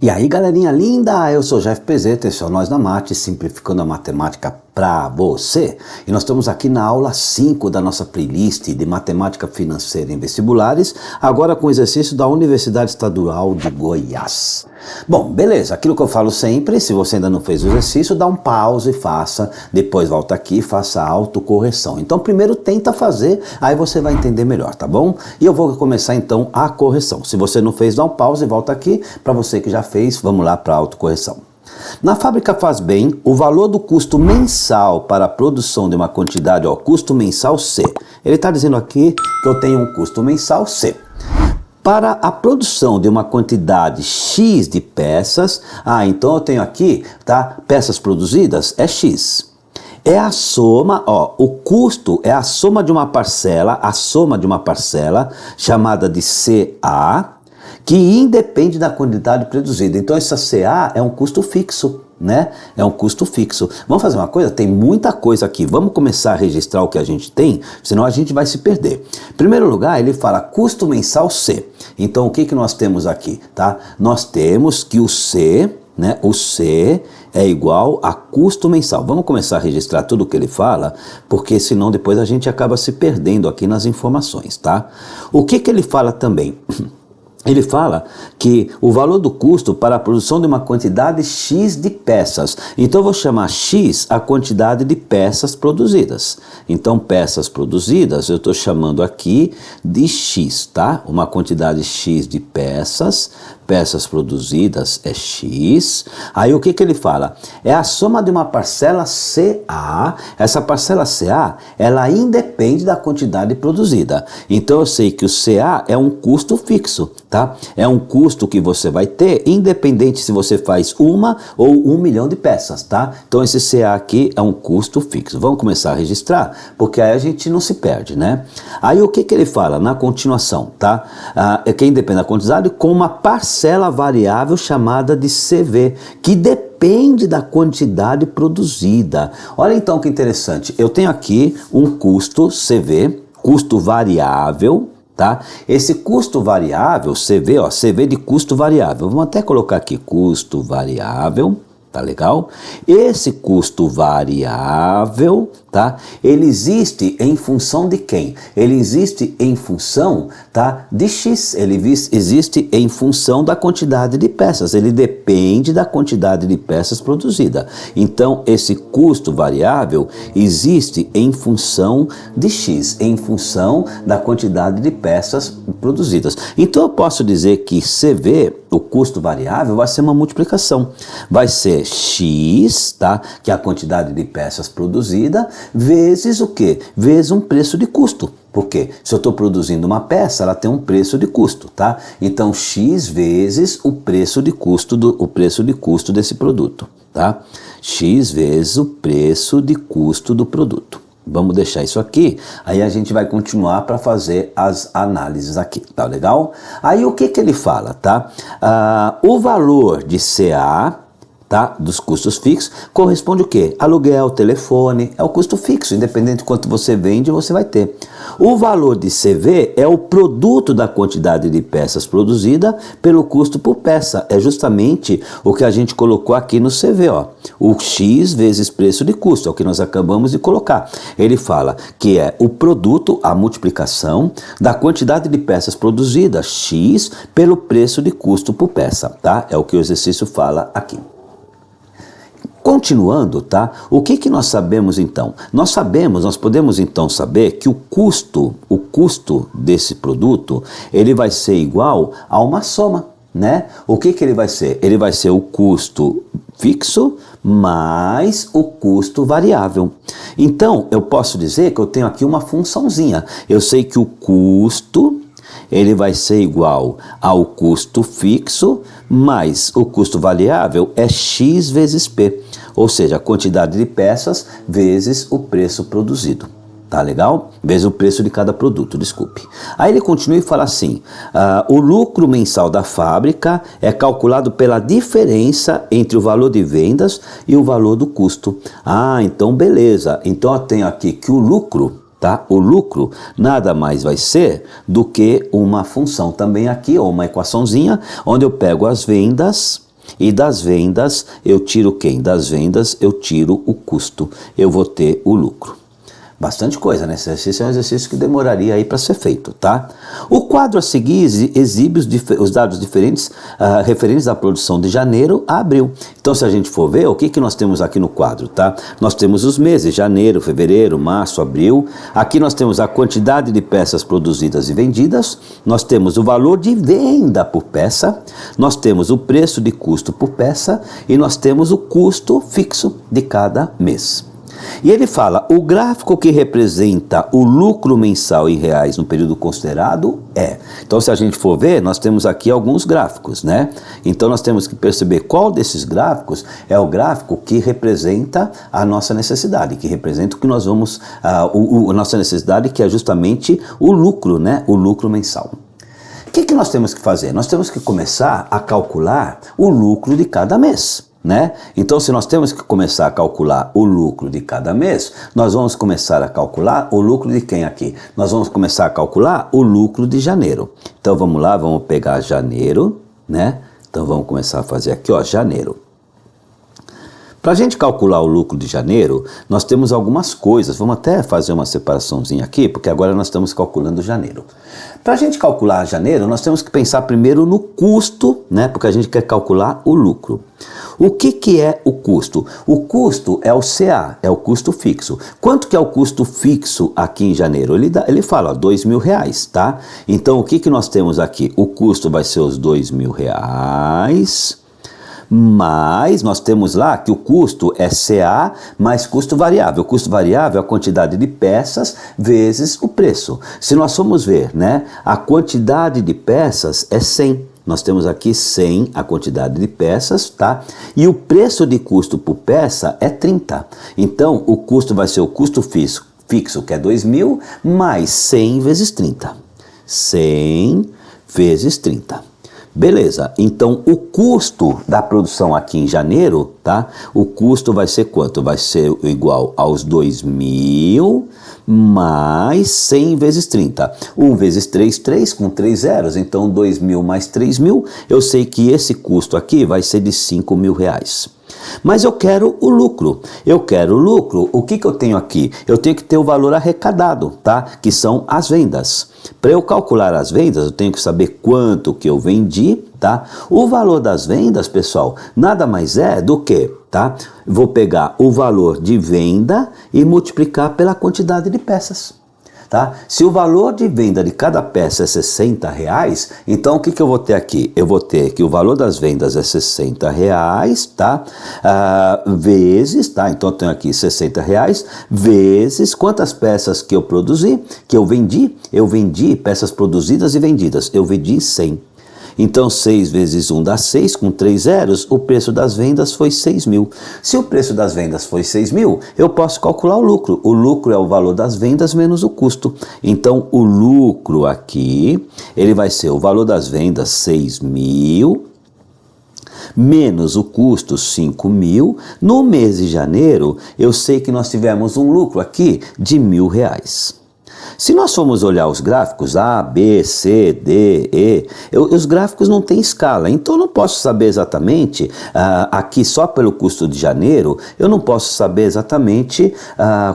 E aí, galerinha linda, eu sou Jeff Pezzetta, esse é o Nós na Mate, simplificando a matemática para você. E nós estamos aqui na aula 5 da nossa playlist de matemática financeira em vestibulares, agora com o exercício da Universidade Estadual de Goiás. Bom, beleza, aquilo que eu falo sempre, se você ainda não fez o exercício, dá um pause e faça, depois volta aqui e faça a autocorreção. Então primeiro tenta fazer, aí você vai entender melhor, tá bom? E eu vou começar então a correção. Se você não fez, dá um pause e volta aqui. Para você que já fez, vamos lá para a autocorreção. Na fábrica Faz Bem, o valor do custo mensal para a produção de uma quantidade, custo mensal C. Ele está dizendo aqui que eu tenho um custo mensal C. Para a produção de uma quantidade X de peças, então eu tenho aqui, tá? Peças produzidas é X. É a soma, o custo é a soma de uma parcela, chamada de CA, que independe da quantidade produzida. Então essa CA é um custo fixo, né? É um custo fixo. Vamos fazer uma coisa? Tem muita coisa aqui. Vamos começar a registrar o que a gente tem, senão a gente vai se perder. Em primeiro lugar, ele fala custo mensal C. Então o que que nós temos aqui, tá? Nós temos que o C, né? O C é igual a custo mensal. Vamos começar a registrar tudo o que ele fala, porque senão depois a gente acaba se perdendo aqui nas informações, tá? O que que ele fala também? Ele fala que o valor do custo para a produção de uma quantidade X de peças. Então eu vou chamar X a quantidade de peças produzidas. Então peças produzidas eu estou chamando aqui de X, tá? Uma quantidade X de peças produzidas é X. Aí o que que ele fala? É a soma de uma parcela CA. Essa parcela CA, ela independe da quantidade produzida. Então eu sei que o CA é um custo fixo, tá? É um custo que você vai ter, independente se você faz uma ou 1 milhão de peças, tá? Então esse CA aqui é um custo fixo. Vamos começar a registrar, porque aí a gente não se perde, né? Aí o que que ele fala na continuação, tá? É que independe da quantidade com uma parcela variável chamada de CV, que depende da quantidade produzida. Olha então que interessante, eu tenho aqui um custo CV, custo variável, tá? Esse custo variável, CV, CV de custo variável, vamos até colocar aqui custo variável, tá legal? Esse custo variável, tá? Ele existe em função de quem? Ele existe em função, tá? De X, ele existe em função da quantidade de peças, ele depende da quantidade de peças produzida. Então, esse custo variável existe em função de X, em função da quantidade de peças produzidas. Então, eu posso dizer que CV, o custo variável, vai ser uma multiplicação. Vai ser X, tá? Que é a quantidade de peças produzida, vezes o quê? Vezes um preço de custo. Por quê? Se eu estou produzindo uma peça, ela tem um preço de custo, tá? Então, X vezes o preço de custo desse produto, tá? X vezes o preço de custo do produto. Vamos deixar isso aqui, aí a gente vai continuar para fazer as análises aqui, tá legal? Aí o que que ele fala, tá? O valor de CA, tá, dos custos fixos, corresponde o quê? Aluguel, telefone, é o custo fixo, independente de quanto você vende, você vai ter. O valor de CV é o produto da quantidade de peças produzida pelo custo por peça, é justamente o que a gente colocou aqui no CV, o X vezes preço de custo, é o que nós acabamos de colocar. Ele fala que é o produto, a multiplicação da quantidade de peças produzidas, X, pelo preço de custo por peça, tá? É o que o exercício fala aqui. Continuando, tá? O que que nós sabemos então? Nós podemos então saber que o custo desse produto, ele vai ser igual a uma soma, né? O que que ele vai ser? Ele vai ser o custo fixo mais o custo variável. Então, eu posso dizer que eu tenho aqui uma funçãozinha. Eu sei que o custo, ele vai ser igual ao custo fixo mais o custo variável é X vezes P, ou seja, a quantidade de peças vezes o preço produzido. Tá legal? Vezes o preço de cada produto, desculpe. Aí ele continua e fala assim, o lucro mensal da fábrica é calculado pela diferença entre o valor de vendas e o valor do custo. Então beleza. Então eu tenho aqui que o lucro, tá? O lucro nada mais vai ser do que uma função também aqui, ou uma equaçãozinha, onde eu pego as vendas E das vendas eu tiro quem? Das vendas eu tiro o custo. Eu vou ter o lucro. Bastante coisa, né? Esse exercício é um exercício que demoraria aí para ser feito, tá? O quadro a seguir exibe os dados diferentes referentes à produção de janeiro a abril. Então, se a gente for ver, o que nós temos aqui no quadro, tá? Nós temos os meses, janeiro, fevereiro, março, abril. Aqui nós temos a quantidade de peças produzidas e vendidas. Nós temos o valor de venda por peça. Nós temos o preço de custo por peça. E nós temos o custo fixo de cada mês. E ele fala, o gráfico que representa o lucro mensal em reais no período considerado é. Então, se a gente for ver, nós temos aqui alguns gráficos, né? Então, nós temos que perceber qual desses gráficos é o gráfico que representa a nossa necessidade, que representa o que nós vamos, a nossa necessidade, que é justamente o lucro, né? O lucro mensal. O que nós temos que fazer? Nós temos que começar a calcular o lucro de cada mês. Né? Então, se nós temos que começar a calcular o lucro de cada mês, nós vamos começar a calcular o lucro de quem aqui? Nós vamos começar a calcular o lucro de janeiro. Então, vamos lá, vamos pegar janeiro, né? Então, vamos começar a fazer aqui, ó, janeiro. Para a gente calcular o lucro de janeiro, nós temos algumas coisas. Vamos até fazer uma separaçãozinha aqui, porque agora nós estamos calculando janeiro. Para a gente calcular janeiro, nós temos que pensar primeiro no custo, né? Porque a gente quer calcular o lucro. O que é o custo? O custo é o CA, é o custo fixo. Quanto que é o custo fixo aqui em janeiro? Ele fala, ó, R$2.000, tá? Então, o que nós temos aqui? O custo vai ser os R$2.000... mas nós temos lá que o custo é CA mais custo variável. O custo variável é a quantidade de peças vezes o preço. Se nós formos ver, né, a quantidade de peças é 100. Nós temos aqui 100, a quantidade de peças, tá? E o preço de custo por peça é 30. Então, o custo vai ser o custo fixo, que é 2.000, mais 100 vezes 30. 100 vezes 30. Beleza, então o custo da produção aqui em janeiro, tá? O custo vai ser quanto? Vai ser igual aos 2.000 mais 100 vezes 30. 1 vezes 3, 3 com 3 zeros, então 2.000 mais 3.000, eu sei que esse custo aqui vai ser de R$5.000. Mas eu quero o lucro. Eu quero o lucro. O que eu tenho aqui? Eu tenho que ter o valor arrecadado, tá? Que são as vendas. Para eu calcular as vendas, eu tenho que saber quanto que eu vendi, tá? O valor das vendas, pessoal, nada mais é do que, tá? Vou pegar o valor de venda e multiplicar pela quantidade de peças. Tá? Se o valor de venda de cada peça é R$60, então o que eu vou ter aqui? Eu vou ter que o valor das vendas é R$60, tá? Vezes, tá? Então eu tenho aqui R$60, vezes quantas peças que eu produzi, que eu vendi peças produzidas e vendidas, eu vendi 100. Então 6 vezes 1 dá 6, com 3 zeros, o preço das vendas foi 6.000. Se o preço das vendas foi 6.000, eu posso calcular o lucro. O lucro é o valor das vendas menos o custo. Então o lucro aqui, ele vai ser o valor das vendas 6.000, menos o custo 5.000. No mês de janeiro, eu sei que nós tivemos um lucro aqui de R$1.000. Se nós formos olhar os gráficos A, B, C, D, E, os gráficos não têm escala, então eu não posso saber exatamente, aqui só pelo custo de janeiro, eu não posso saber exatamente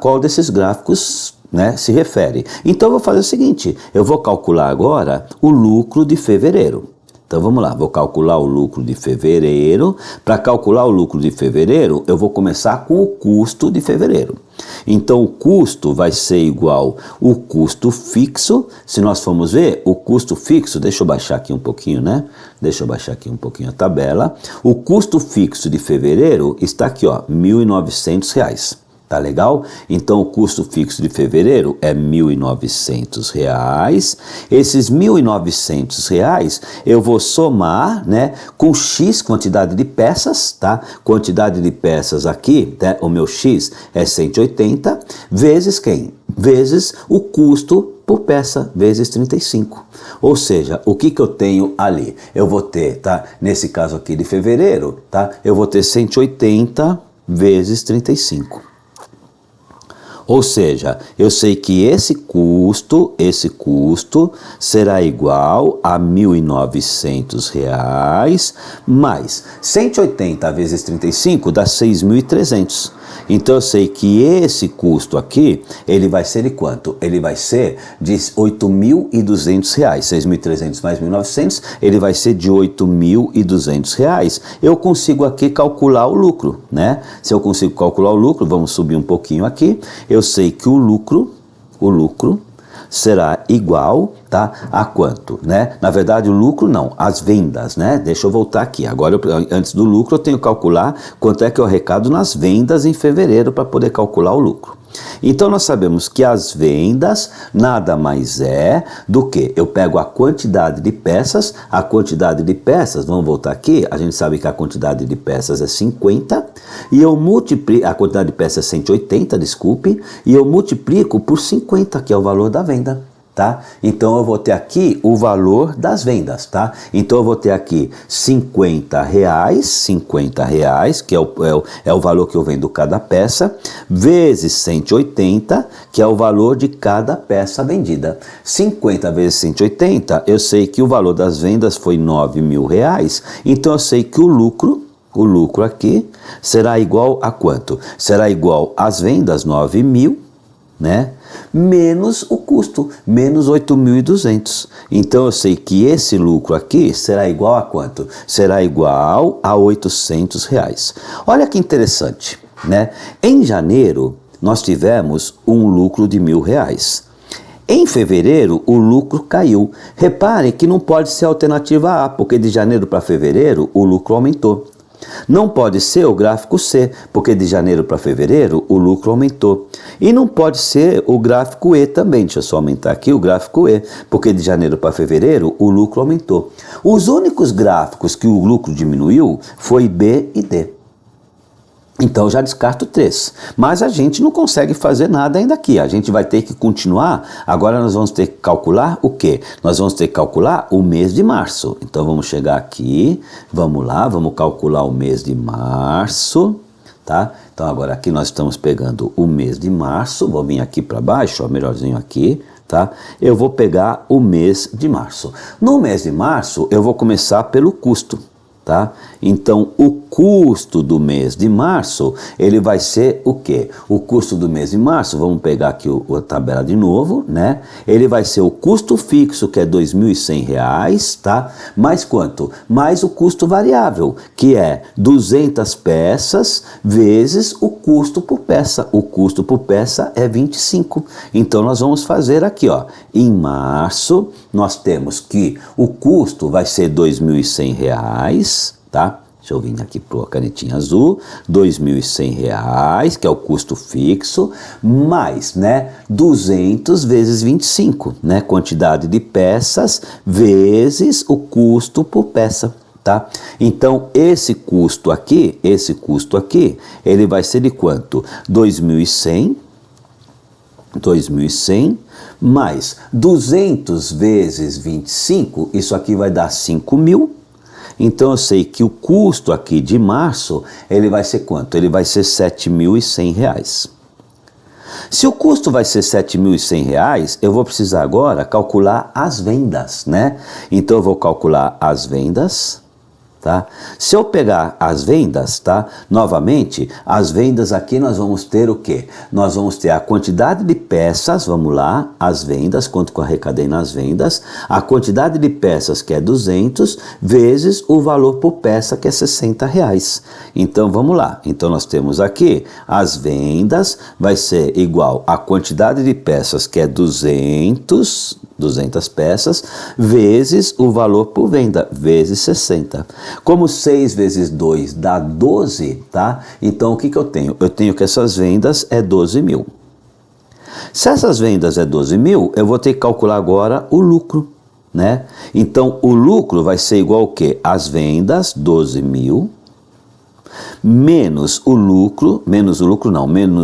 qual desses gráficos, né, se refere. Então eu vou fazer o seguinte, eu vou calcular agora o lucro de fevereiro. Então vamos lá, vou calcular o lucro de fevereiro. Para calcular o lucro de fevereiro, eu vou começar com o custo de fevereiro. Então o custo vai ser igual o custo fixo. Se nós formos ver, o custo fixo, deixa eu baixar aqui um pouquinho, né? Deixa eu baixar aqui um pouquinho a tabela. O custo fixo de fevereiro está aqui, ó, R$1.900. Tá legal? Então o custo fixo de fevereiro é R$1.900. Esses R$1.900 eu vou somar, né, com X quantidade de peças, tá? Quantidade de peças aqui, né, o meu X é 180, vezes quem? Vezes o custo por peça, vezes 35. Ou seja, o que eu tenho ali? Eu vou ter, tá? Nesse caso aqui de fevereiro, tá? Eu vou ter 180 vezes 35. Ou seja, eu sei que esse custo será igual a R$ 1.900 mais 180 vezes 35 dá 6.300. Então eu sei que esse custo aqui, ele vai ser de quanto? Ele vai ser de R$ 8.200. 6.300 mais 1.900, ele vai ser de R$ 8.200. Eu consigo aqui calcular o lucro, né? Se eu consigo calcular o lucro, vamos subir um pouquinho aqui. Eu sei que o lucro será igual, tá, a quanto, né? Na verdade, o lucro não, as vendas, né? Deixa eu voltar aqui. Agora, antes do lucro, eu tenho que calcular quanto é que eu arrecado nas vendas em fevereiro para poder calcular o lucro. Então, nós sabemos que as vendas nada mais é do que eu pego a quantidade de peças, vamos voltar aqui, a gente sabe que a quantidade de peças é 50, e eu multiplico, a quantidade de peças é 180, desculpe, e eu multiplico por 50, que é o valor da venda. Tá? Então eu vou ter aqui o valor das vendas, tá? Então eu vou ter aqui R$50, que é o valor que eu vendo cada peça, vezes 180, que é o valor de cada peça vendida. 50 vezes 180, eu sei que o valor das vendas foi R$9.000, então eu sei que o lucro aqui será igual a quanto? Será igual às vendas, 9.000, né? Menos o custo, menos 8.200. Então eu sei que esse lucro aqui será igual a quanto? Será igual a R$800. Olha que interessante, né? Em janeiro nós tivemos um lucro de R$1.000. Em fevereiro, o lucro caiu. Repare que não pode ser a alternativa A, porque de janeiro para fevereiro o lucro aumentou. Não pode ser o gráfico C, porque de janeiro para fevereiro o lucro aumentou. E não pode ser o gráfico E também, deixa eu só aumentar aqui o gráfico E, porque de janeiro para fevereiro o lucro aumentou. Os únicos gráficos que o lucro diminuiu foi B e D. Então já descarto 3, mas a gente não consegue fazer nada ainda aqui, a gente vai ter que continuar. Agora nós vamos ter que calcular o quê? Nós vamos ter que calcular o mês de março. Então vamos chegar aqui, vamos lá, vamos calcular o mês de março, tá? Então agora aqui nós estamos pegando o mês de março, vou vir aqui para baixo, ó, melhorzinho aqui, tá? Eu vou pegar o mês de março. No mês de março eu vou começar pelo custo. Tá? Então, o custo do mês de março, ele vai ser o quê? O custo do mês de março, vamos pegar aqui a tabela de novo, né? Ele vai ser o custo fixo, que é R$2.100, tá? Mais quanto? Mais o custo variável, que é 200 peças vezes o custo por peça. O custo por peça é 25. Então, nós vamos fazer aqui, ó. Em março, nós temos que o custo vai ser R$2.100, tá? Deixa eu vir aqui para a canetinha azul, R$2.100, que é o custo fixo, mais, né, 200 vezes 25, né, quantidade de peças vezes o custo por peça, tá? Então, esse custo aqui, ele vai ser de quanto? 2.100 mais 200 vezes 25, isso aqui vai dar 5.000. Então eu sei que o custo aqui de março, ele vai ser quanto? Ele vai ser R$7.100. Se o custo vai ser R$7.100, eu vou precisar agora calcular as vendas, né? Então eu vou calcular as vendas, tá? Se eu pegar as vendas, tá? Novamente, as vendas aqui nós vamos ter o quê? Nós vamos ter a quantidade de peças, vamos lá, as vendas, quanto que eu arrecadei nas vendas, a quantidade de peças que é 200, vezes o valor por peça que é R$60. Então vamos lá, então nós temos aqui, as vendas vai ser igual a quantidade de peças que é 200 peças, vezes o valor por venda, vezes 60. Como 6 vezes 2 dá 12, tá? Então o que que eu tenho? Eu tenho que essas vendas é 12.000. Se essas vendas é 12.000, eu vou ter que calcular agora o lucro, né? Então o lucro vai ser igual ao quê? As vendas, 12.000, menos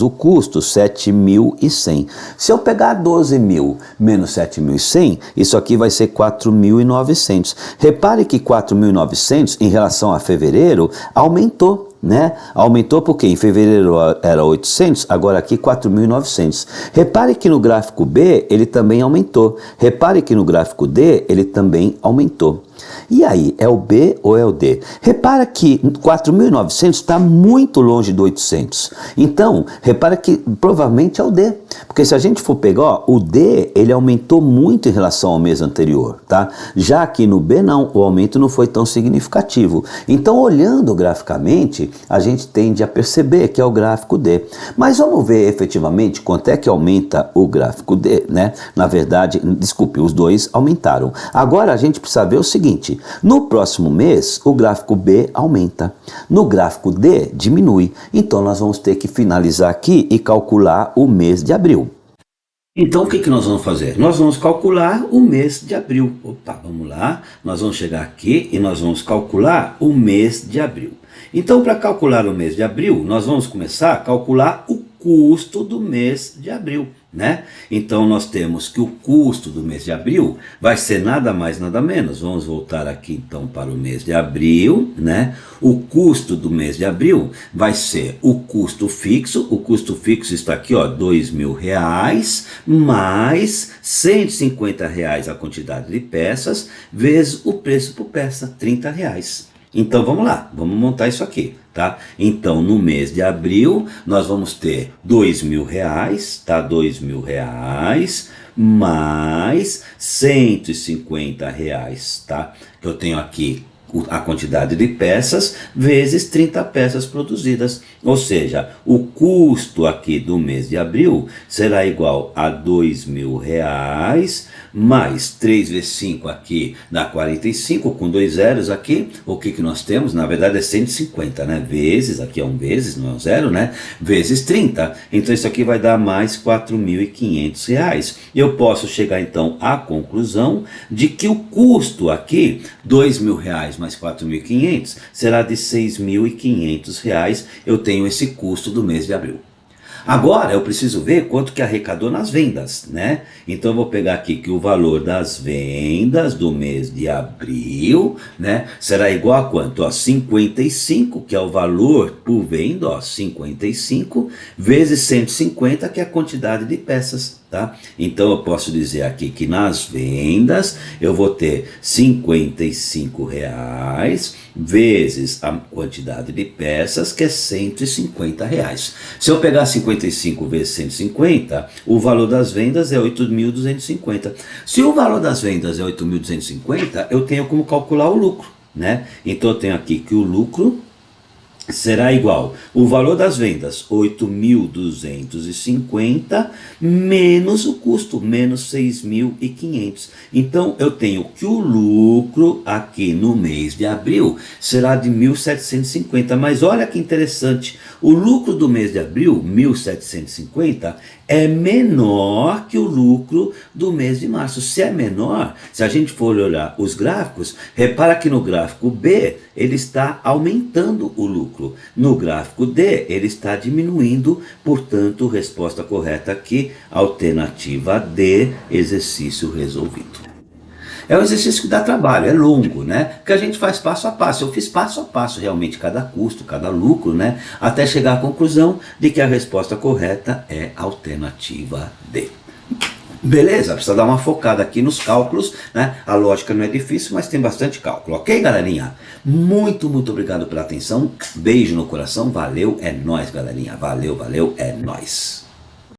o custo, 7.100. Se eu pegar 12.000 menos 7.100, isso aqui vai ser 4.900. Repare que 4.900 em relação a fevereiro aumentou, né? Aumentou porque em fevereiro era 800, agora aqui 4.900. Repare que no gráfico B ele também aumentou. Repare que no gráfico D ele também aumentou. E aí, é o B ou é o D? Repara que 4.900 está muito longe do 800. Então, repara que provavelmente é o D. Porque se a gente for pegar, ó, o D, ele aumentou muito em relação ao mês anterior, tá? Já aqui no B não, o aumento não foi tão significativo. Então, olhando graficamente, a gente tende a perceber que é o gráfico D. Mas vamos ver efetivamente quanto é que aumenta o gráfico D, né? Na verdade, desculpe, os dois aumentaram. Agora a gente precisa ver o seguinte, no próximo mês o gráfico B aumenta, no gráfico D diminui, então nós vamos ter que finalizar aqui e calcular o mês de abril. Então o que nós vamos fazer? Nós vamos calcular o mês de abril. Opa, vamos lá, nós vamos chegar aqui e nós vamos calcular o mês de abril. Então para calcular o mês de abril, nós vamos começar a calcular o custo do mês de abril, né? Então nós temos que o custo do mês de abril vai ser nada mais nada menos. Vamos voltar aqui então para o mês de abril, né? O custo do mês de abril vai ser o custo fixo está aqui, ó, R$2.000 mais R$150 a quantidade de peças vezes o preço por peça, R$30. Então vamos lá, vamos montar isso aqui, tá? Então no mês de abril nós vamos ter R$2.000, tá? R$2.000 mais R$150, tá? Que eu tenho aqui a quantidade de peças vezes 30 peças produzidas, ou seja, o custo aqui do mês de abril será igual a R$2.000 mais 3 vezes 5 aqui dá 45, com 2 zeros aqui, o que nós temos? Na verdade é 150, né? Vezes, aqui é um vezes, não é um zero, né? Vezes 30, então isso aqui vai dar mais R$4.500. Eu posso chegar então à conclusão de que o custo aqui, R$2.000 mais 4.500, será de R$6.500. Eu tenho esse custo do mês de abril. Agora eu preciso ver quanto que arrecadou nas vendas, né? Então eu vou pegar aqui que o valor das vendas do mês de abril, né, será igual a quanto? Ó, 55, que é o valor por venda, ó, 55 vezes 150, que é a quantidade de peças, tá? Então eu posso dizer aqui que nas vendas eu vou ter R$55 vezes a quantidade de peças, que é R$150. Se eu pegar 55 vezes 150, o valor das vendas é 8.250. Se o valor das vendas é 8.250, eu tenho como calcular o lucro, né? Então eu tenho aqui que o lucro será igual o valor das vendas, 8.250, menos o custo, menos 6.500. Então eu tenho que o lucro aqui no mês de abril será de 1.750. Mas olha que interessante, o lucro do mês de abril, 1.750, é menor que o lucro do mês de março. Se é menor, se a gente for olhar os gráficos, repara que no gráfico B ele está aumentando o lucro, no gráfico D ele está diminuindo. Portanto, resposta correta aqui, alternativa D, exercício resolvido. É um exercício que dá trabalho, é longo, né? Porque a gente faz passo a passo. Eu fiz passo a passo realmente cada custo, cada lucro, né? Até chegar à conclusão de que a resposta correta é a alternativa D. Beleza? Precisa dar uma focada aqui nos cálculos, né? A lógica não é difícil, mas tem bastante cálculo, ok, galerinha? Muito obrigado pela atenção. Beijo no coração, valeu, é nóis, galerinha. Valeu, é nóis.